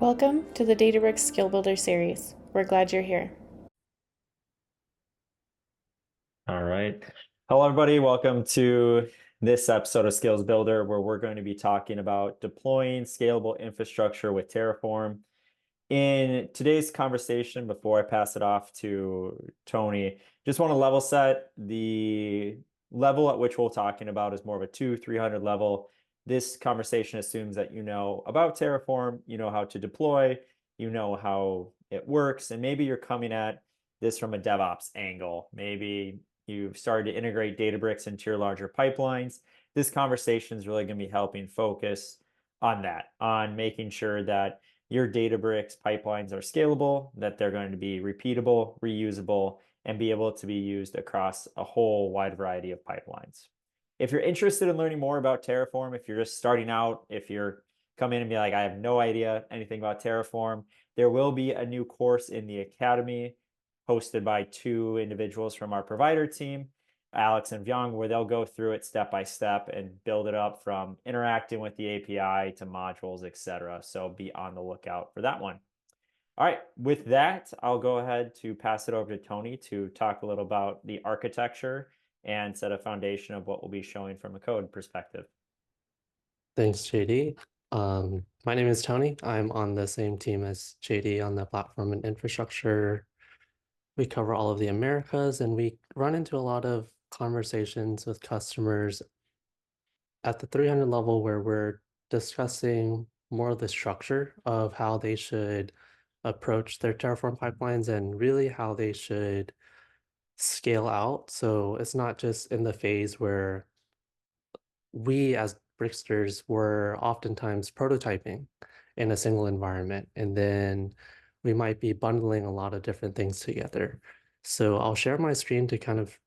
Welcome to the Databricks Skill Builder series. We're glad you're here. All right. Hello, everybody. Welcome to this episode of Skills Builder, where we're going to be talking about deploying scalable infrastructure with Terraform. In today's conversation, before I pass it off to Tony, just want to level set. The level at which we're talking about is more of a 300 level. This conversation assumes that you know about Terraform, you know how to deploy, you know how it works, and maybe you're coming at this from a DevOps angle. Maybe you've started to integrate Databricks into your larger pipelines. This conversation is really going to be helping focus on that, on making sure that your Databricks pipelines are scalable, that they're going to be repeatable, reusable, and be able to be used across a whole wide variety of pipelines. If you're interested in learning more about Terraform, if you're just starting out, if you're come in and be like, I have no idea anything about Terraform, there will be a new course in the Academy hosted by two individuals from our provider team, Alex and Vyong, where they'll go through it step by step and build it up from interacting with the API to modules, etc. So be on the lookout for that one. All right, with that, I'll go ahead to pass it over to Tony to talk a little about the architecture and set a foundation of what we'll be showing from a code perspective. Thanks, JD. My name is Tony. I'm on the same team as JD on the platform and infrastructure. We cover all of the Americas, and we run into a lot of conversations with customers at the 300 level where we're discussing more of the structure of how they should approach their Terraform pipelines and really how they should scale out. So it's not just in the phase where we as Bricksters were oftentimes prototyping in a single environment, and then we might be bundling a lot of different things together. So I'll share my screen to kind of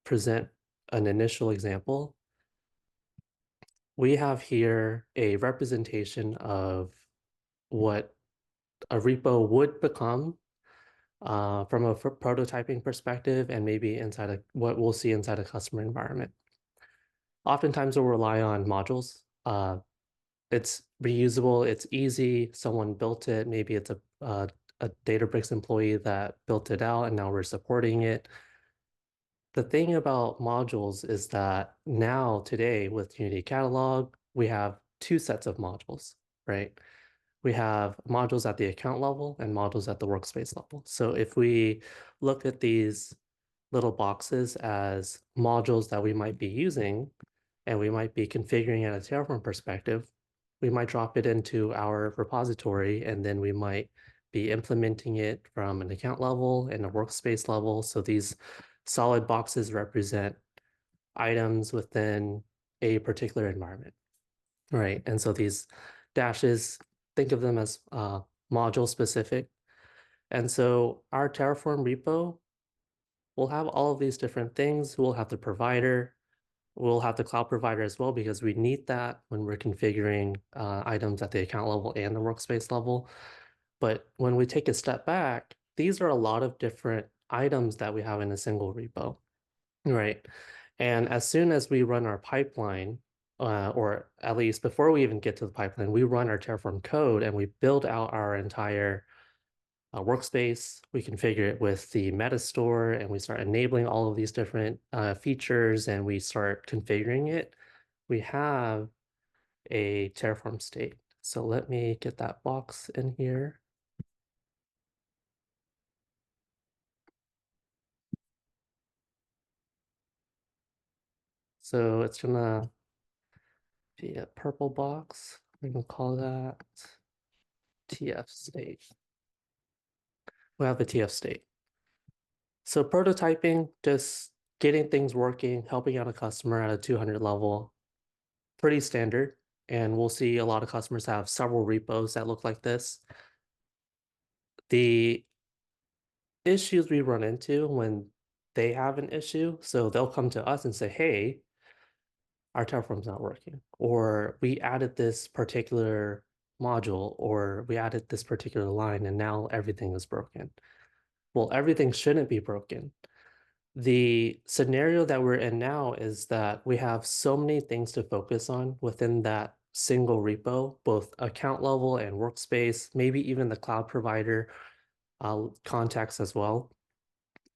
present an initial example. We have here a representation of what a repo would become from a prototyping perspective, and maybe inside what we'll see inside a customer environment. Oftentimes we'll rely on modules. It's reusable, it's easy, someone built it, maybe it's a Databricks employee that built it out and now we're supporting it. The thing about modules is that now today with Unity Catalog, we have two sets of modules, right? We have modules at the account level and modules at the workspace level. So if we look at these little boxes as modules that we might be using, and we might be configuring at a Terraform perspective, we might drop it into our repository, and then we might be implementing it from an account level and a workspace level. So these solid boxes represent items within a particular environment, right? And so these dashes, think of them as module specific. And so our Terraform repo will have all of these different things. We'll have the provider, we'll have the cloud provider as well, because we need that when we're configuring items at the account level and the workspace level. But when we take a step back, these are a lot of different items that we have in a single repo, right? And as soon as we run our pipeline, or at least before we even get to the pipeline, we run our Terraform code and we build out our entire workspace. We configure it with the meta store and we start enabling all of these different features and we start configuring it. We have a Terraform state. So let me get that box in here. So it's gonna be a purple box. We can call that TF state. We have a TF state. So prototyping, just getting things working, helping out a customer at a 200 level, pretty standard. And we'll see a lot of customers have several repos that look like this. The issues we run into when they have an issue, so they'll come to us and say, hey, our Terraform's not working, or we added this particular module, or we added this particular line, and now everything is broken. Well, everything shouldn't be broken. The scenario that we're in now is that we have so many things to focus on within that single repo, both account level and workspace, maybe even the cloud provider context as well,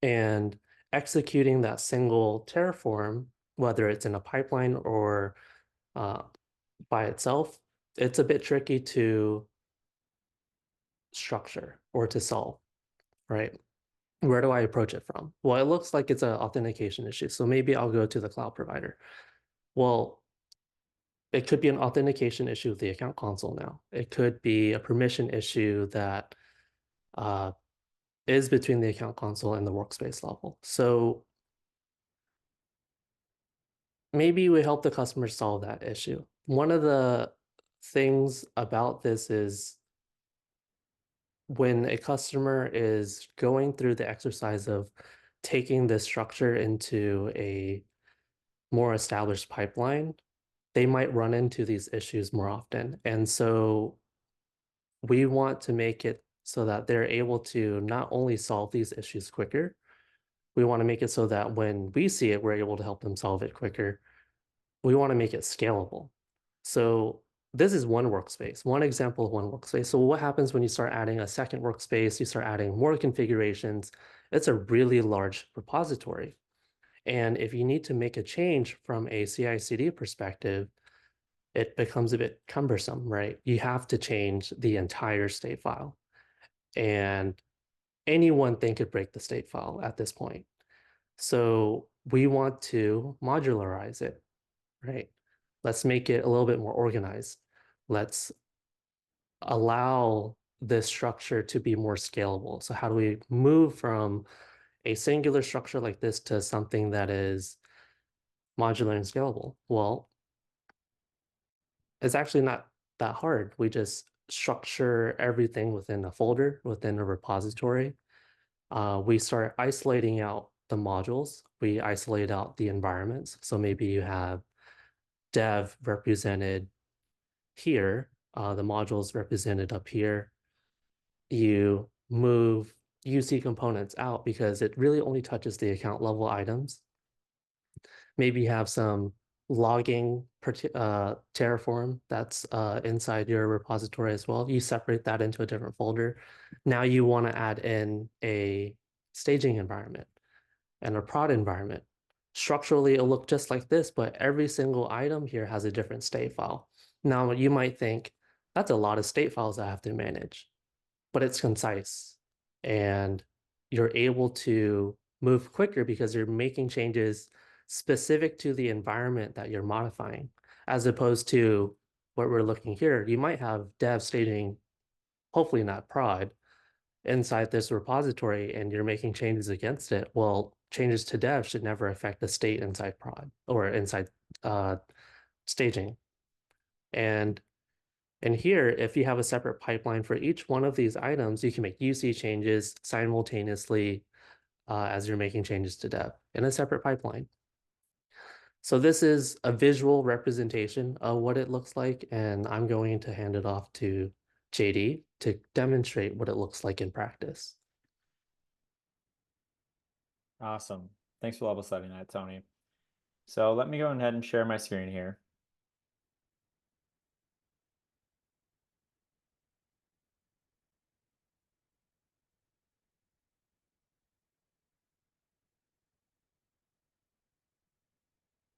and executing that single Terraform, whether it's in a pipeline or by itself, it's a bit tricky to structure or to solve, right? Where do I approach it from? Well, it looks like it's an authentication issue. So maybe I'll go to the cloud provider. Well, it could be an authentication issue with the account console now. It could be a permission issue that is between the account console and the workspace level. So maybe we help the customer solve that issue. One of the things about this is when a customer is going through the exercise of taking this structure into a more established pipeline, they might run into these issues more often. And so we want to make it so that they're able to not only solve these issues quicker, we want to make it so that when we see it, we're able to help them solve it quicker. We want to make it scalable. So this is one workspace, one example of one workspace. So what happens when you start adding a second workspace, you start adding more configurations, it's a really large repository. And if you need to make a change from a CI/CD perspective, it becomes a bit cumbersome, right? You have to change the entire state file. And any one thing could break the state file at this point. So we want to modularize it, right? Let's make it a little bit more organized. Let's allow this structure to be more scalable. So how do we move from a singular structure like this to something that is modular and scalable? Well, it's actually not that hard. We just structure everything within a folder, within a repository. We start isolating out the modules. We isolate out the environments. So maybe you have dev represented here, the modules represented up here. You move UC components out because it really only touches the account level items. Maybe you have some logging Terraform that's inside your repository as well. You separate that into a different folder. Now you want to add in a staging environment and a prod environment. Structurally, it'll look just like this, but every single item here has a different state file. Now you might think, that's a lot of state files I have to manage, but it's concise and you're able to move quicker because you're making changes specific to the environment that you're modifying, as opposed to what we're looking here. You might have dev staging, hopefully not prod, inside this repository and you're making changes against it. Well, changes to dev should never affect the state inside prod or inside staging. And here, if you have a separate pipeline for each one of these items, you can make UC changes simultaneously as you're making changes to dev in a separate pipeline. So this is a visual representation of what it looks like, and I'm going to hand it off to JD to demonstrate what it looks like in practice. Awesome. Thanks for level setting that, Tony. So let me go ahead and share my screen here.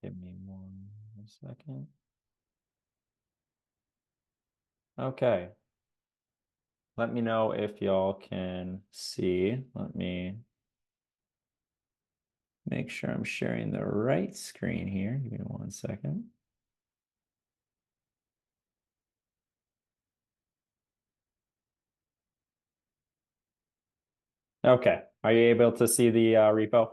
Give me 1 second. Okay. Let me know if y'all can see. Let me make sure I'm sharing the right screen here. Give me 1 second. Okay. Are you able to see the repo?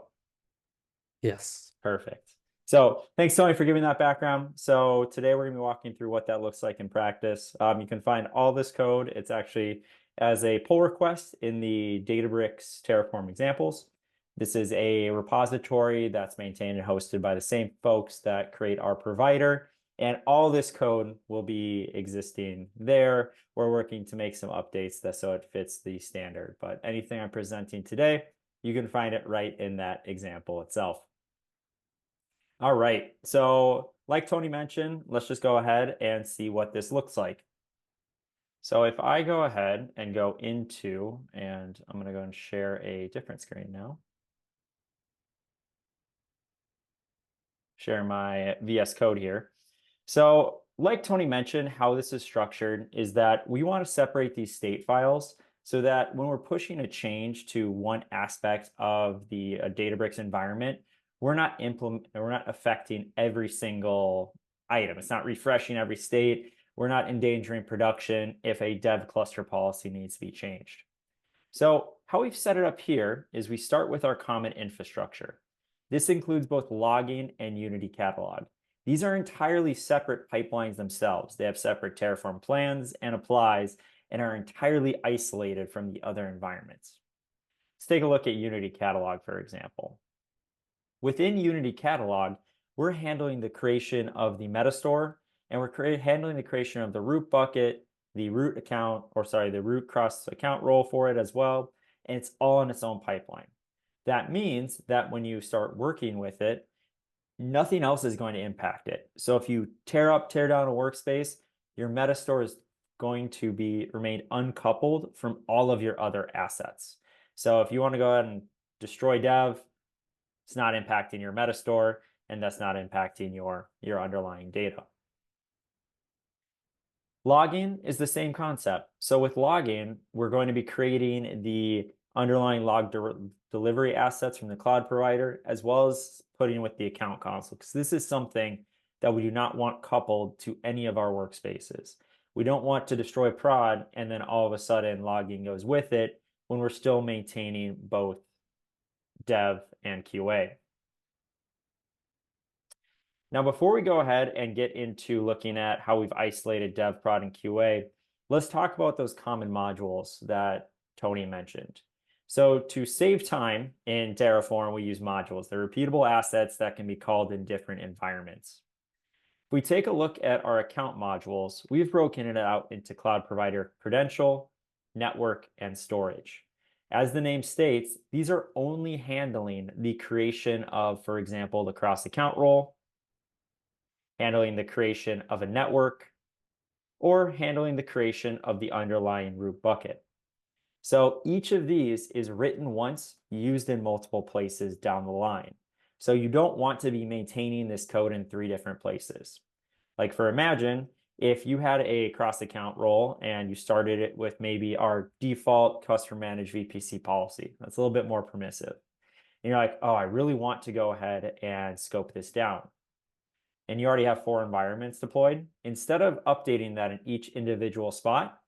Yes. Perfect. So thanks, Tony, for giving that background. So today we're going to be walking through what that looks like in practice. You can find all this code. It's actually as a pull request in the Databricks Terraform examples. This is a repository that's maintained and hosted by the same folks that create our provider. And all this code will be existing there. We're working to make some updates so it fits the standard. But anything I'm presenting today, you can find it right in that example itself. All right, so like Tony mentioned, let's just go ahead and see what this looks like. So if I go ahead and go into, and I'm going to go and share a different screen now. Share my VS Code here. So like Tony mentioned, how this is structured is that we want to separate these state files so that when we're pushing a change to one aspect of the Databricks environment, we're not affecting every single item. It's not refreshing every state. We're not endangering production if a dev cluster policy needs to be changed. So how we've set it up here is we start with our common infrastructure. This includes both logging and Unity Catalog. These are entirely separate pipelines themselves. They have separate Terraform plans and applies and are entirely isolated from the other environments. Let's take a look at Unity Catalog, for example. Within Unity Catalog, we're handling the creation of the metastore, and we're handling the creation of the root bucket, the root account, the root cross account role for it as well, and it's all in its own pipeline. That means that when you start working with it, nothing else is going to impact it. So if you tear down a workspace, your metastore is going to remain uncoupled from all of your other assets. So if you want to go ahead and destroy dev, it's not impacting your metastore, and that's not impacting your underlying data. Logging is the same concept. So with logging, we're going to be creating the underlying log delivery assets from the cloud provider, as well as putting with the account console, because this is something that we do not want coupled to any of our workspaces. We don't want to destroy prod and then all of a sudden logging goes with it when we're still maintaining both dev and QA. Now, before we go ahead and get into looking at how we've isolated dev, prod, and QA, let's talk about those common modules that Tony mentioned. So to save time in Terraform, we use modules. They're repeatable assets that can be called in different environments. If we take a look at our account modules, we've broken it out into cloud provider credential, network, and storage. As the name states, these are only handling the creation of, for example, the cross account role, handling the creation of a network, or handling the creation of the underlying root bucket. So each of these is written once, used in multiple places down the line. So you don't want to be maintaining this code in 3 different places. Like for imagine, if you had a cross account role and you started it with maybe our default customer managed VPC policy, that's a little bit more permissive. And you're like, oh, I really want to go ahead and scope this down. And you already have 4 environments deployed. Instead of updating that in each individual spot,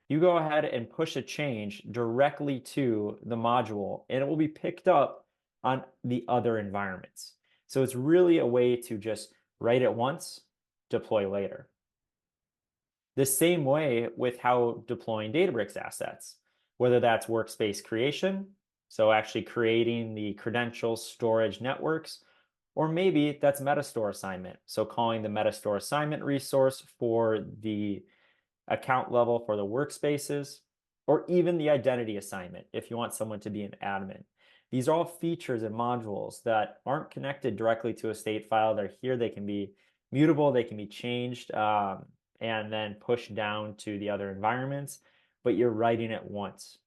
you go ahead and push a change directly to the module, and it will be picked up on the other environments. So it's really a way to just write it once, deploy later. The same way with how deploying Databricks assets, whether that's workspace creation, so actually creating the credentials, storage, networks, or maybe that's metastore assignment. So calling the metastore assignment resource for the account level for the workspaces, or even the identity assignment if you want someone to be an admin. These are all features and modules that aren't connected directly to a state file. They're here, they can be mutable, they can be changed and then pushed down to the other environments, but you're writing it once.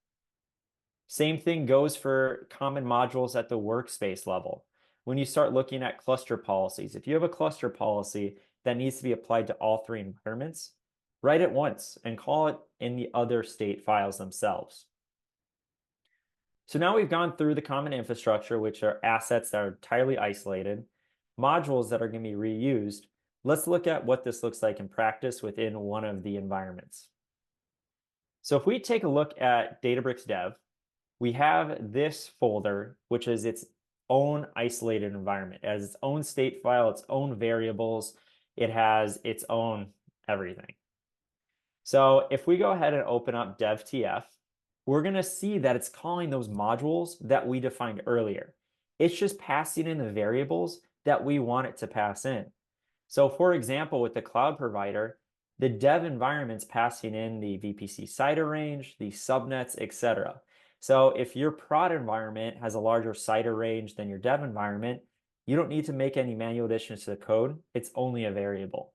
Same thing goes for common modules at the workspace level. When you start looking at cluster policies, if you have a cluster policy that needs to be applied to all 3 environments, write it once and call it in the other state files themselves. So now we've gone through the common infrastructure, which are assets that are entirely isolated, modules that are going to be reused. Let's look at what this looks like in practice within one of the environments. So if we take a look at Databricks Dev, we have this folder, which is its own isolated environment. It has its own state file, its own variables. It has its own everything. So if we go ahead and open up DevTF, we're going to see that it's calling those modules that we defined earlier. It's just passing in the variables that we want it to pass in. So for example, with the cloud provider, the dev environment's passing in the VPC CIDR range, the subnets, etc. So if your prod environment has a larger CIDR range than your dev environment, You don't need to make any manual additions to the code. It's only a variable.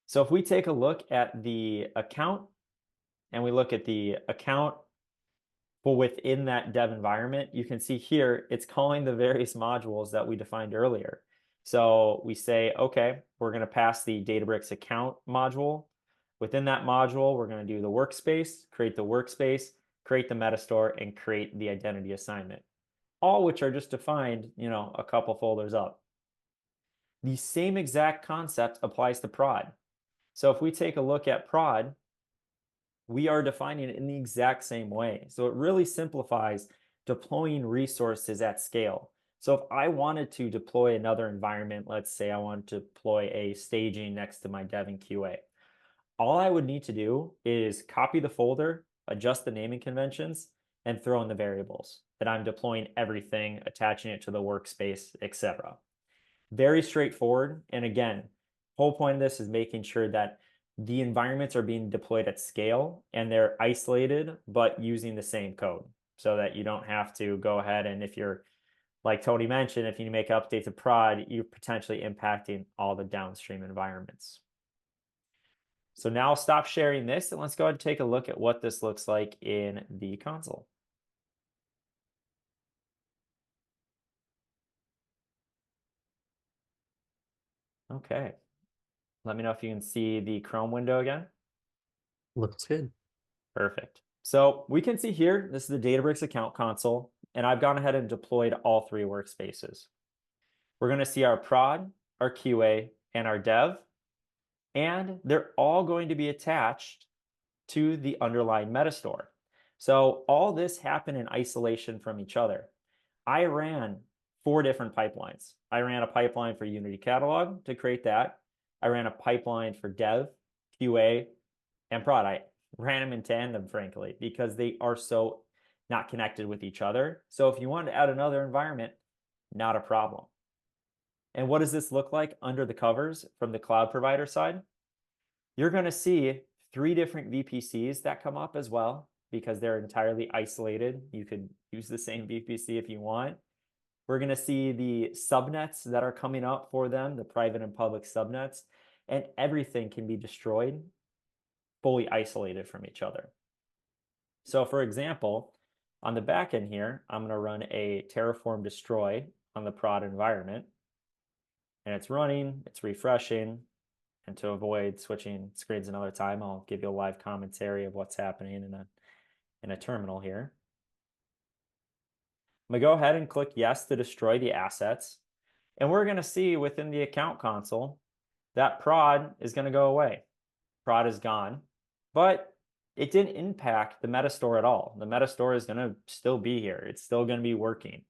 So if we take a look at the account and we look at the account within that dev environment, you can see here, it's calling the various modules that we defined earlier. So we say, okay, we're going to pass the Databricks account module. Within that module, we're going to do the workspace, create the metastore, and create the identity assignment, all which are just defined, a couple folders up. The same exact concept applies to prod. So if we take a look at prod, we are defining it in the exact same way. So it really simplifies deploying resources at scale. So if I wanted to deploy another environment, let's say I want to deploy a staging next to my dev and QA, all I would need to do is copy the folder, adjust the naming conventions, and throw in the variables that I'm deploying everything, attaching it to the workspace, etc. Very straightforward. And again, whole point of this is making sure that the environments are being deployed at scale and they're isolated, but using the same code so that you don't have to go ahead and, if you're, like Tony mentioned, if you make updates to prod, you're potentially impacting all the downstream environments. So now I'll stop sharing this and let's go ahead and take a look at what this looks like in the console. Okay. Let me know if you can see the Chrome window again. Looks good. Perfect. So we can see here, this is the Databricks account console, and I've gone ahead and deployed all three workspaces. We're going to see our prod, our QA, and our dev, and they're all going to be attached to the underlying metastore. So all this happened in isolation from each other. I ran 4 different pipelines. I ran a pipeline for Unity Catalog to create that. I ran a pipeline for dev, QA, and prod. I ran them in tandem, frankly, because they are so not connected with each other. So if you want to add another environment, not a problem. And what does this look like under the covers from the cloud provider side? You're going to see 3 different VPCs that come up as well because they're entirely isolated. You could use the same VPC if you want. We're going to see the subnets that are coming up for them, the private and public subnets, and everything can be destroyed, fully isolated from each other. So for example, on the back end here, I'm going to run a Terraform destroy on the prod environment, and it's running, it's refreshing. And to avoid switching screens another time, I'll give you a live commentary of what's happening in a terminal here. I'm going to go ahead and click yes to destroy the assets. And we're going to see within the account console that prod is going to go away. Prod is gone, but it didn't impact the metastore at all. The metastore is going to still be here. It's still going to be working.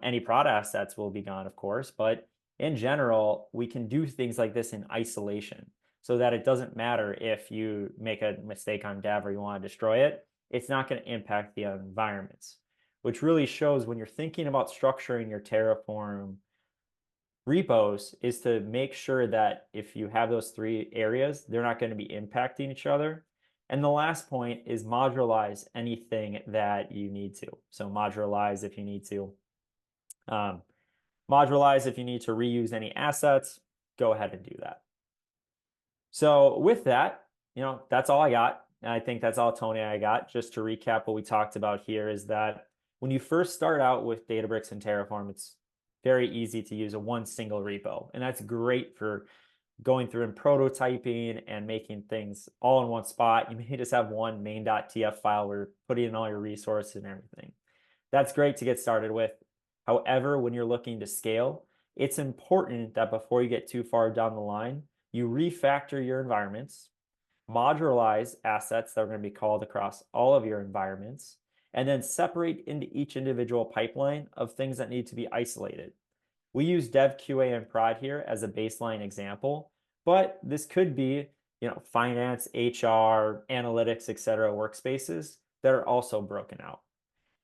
Any prod assets will be gone, of course, but in general, we can do things like this in isolation so that it doesn't matter if you make a mistake on dev or you want to destroy it. It's not going to impact the environments, which really shows when you're thinking about structuring your Terraform repos is to make sure that if you have those 3 areas, they're not going to be impacting each other. And the last point is modularize anything that you need to. So modularize if you need to. Modularize if you need to reuse any assets, go ahead and do that. So with that, that's all I got. And I think that's all Tony and I got. Just to recap what we talked about here is that when you first start out with Databricks and Terraform, it's very easy to use one single repo. And that's great for going through and prototyping and making things all in one spot. You may just have one main.tf file where you're putting in all your resources and everything. That's great to get started with. However, when you're looking to scale, it's important that before you get too far down the line, you refactor your environments, modularize assets that are going to be called across all of your environments, and then separate into each individual pipeline of things that need to be isolated. We use dev, QA, and prod here as a baseline example, but this could be, finance, HR, analytics, etc. workspaces that are also broken out.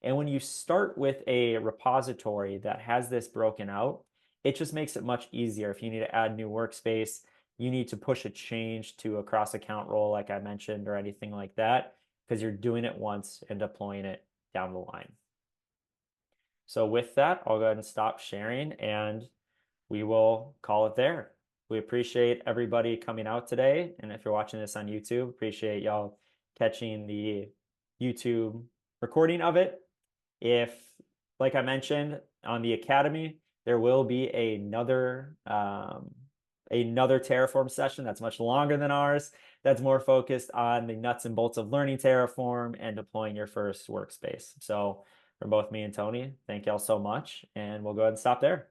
And when you start with a repository that has this broken out, it just makes it much easier. If you need to add new workspace, you need to push a change to a cross account role like I mentioned or anything like that, because you're doing it once and deploying it down the line. So with that, I'll go ahead and stop sharing and we will call it there. We appreciate everybody coming out today. And if you're watching this on YouTube, appreciate y'all catching the YouTube recording of it. If, like I mentioned, on the Academy, there will be another Terraform session that's much longer than ours, that's more focused on the nuts and bolts of learning Terraform and deploying your first workspace. So from both me and Tony, thank y'all so much, and we'll go ahead and stop there.